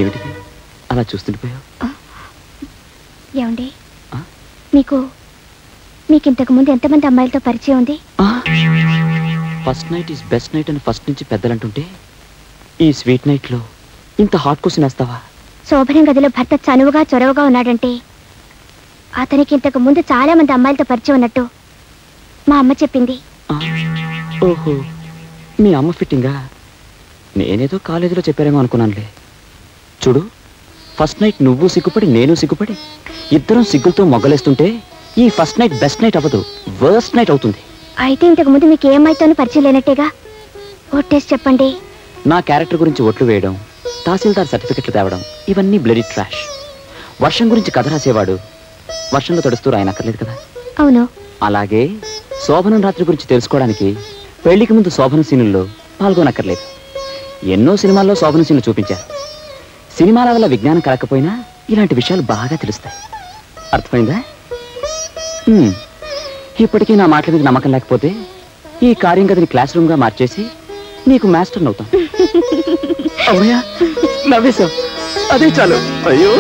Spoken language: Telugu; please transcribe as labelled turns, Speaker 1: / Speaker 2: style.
Speaker 1: ఏమిటిది అలా చూస్తుండిపోయావు?
Speaker 2: ఏమండి, మీకింతకు ముందు ఎంతమంది అమ్మాయిలతో పరిచయం ఉంది?
Speaker 1: First night is best night అని ఫస్ట్ నుంచి పెద్దలంటుంటే ఈ స్వీట్ నైట్ లో ఇంత హాట్ క్వశ్చన్ వేస్తావా?
Speaker 2: శోభనం గదిలో భర్త చనువుగా చొరవగా ఉన్నాడంటే అతనికి ఇంతకు ముందు చాలా మంది అమ్మాయిలతో పరిచయం ఉన్నట్టు మా అమ్మ చెప్పింది.
Speaker 1: ఓహో, మీ అమ్మ ఫిట్టింగా? నేనేదో కాలేజీలో చెప్పారేమో అనుకున్నానులే. చూడు, ఫస్ట్ నైట్ నువ్వు సిగ్గుపడి నేను సిగ్గుపడి ఇద్దరం సిగ్గులతో మొగ్గలేస్తుంటే ఈ ఫస్ట్ నైట్ బెస్ట్ నైట్ అవ్వదు, వర్స్ట్ నైట్ అవుతుంది.
Speaker 2: అయితే ఇంతకు ముందు మీకు ఏ అమ్మాయితోనూ పరిచయం లేనట్టేగా? ఒట్టేసి చెప్పండి.
Speaker 1: నా క్యారెక్టర్ గురించి ఒట్లు వేయడం, తహసీల్దార్ సర్టిఫికెట్లు తేవడం ఇవన్నీ బ్లడీ ట్రాష్. వర్షం గురించి కథ రాసేవాడు వర్షంలో తడుస్తూ రాయనక్కర్లేదు కదా?
Speaker 2: అవును.
Speaker 1: అలాగే శోభనం రాత్రి గురించి తెలుసుకోవడానికి పెళ్లికి ముందు శోభన సీనుల్లో పాల్గొనక్కర్లేదు. ఎన్నో సినిమాల్లో శోభన సీన్లు చూపించారు. సినిమాల వల్ల విజ్ఞానం కలకపోయినా ఇలాంటి విషయాలు బాగా తెలుస్తాయి. అర్థమైందా? ఇప్పటికీ నా మాటల మీద నమ్మకం లేకపోతే ఈ కార్యం గదిని క్లాస్ రూమ్ గా మార్చేసి నీకు మాస్టర్ అవుతాం. అమ్మయ్యా, నవ్వేశావు, అదే చాలు. అయ్యో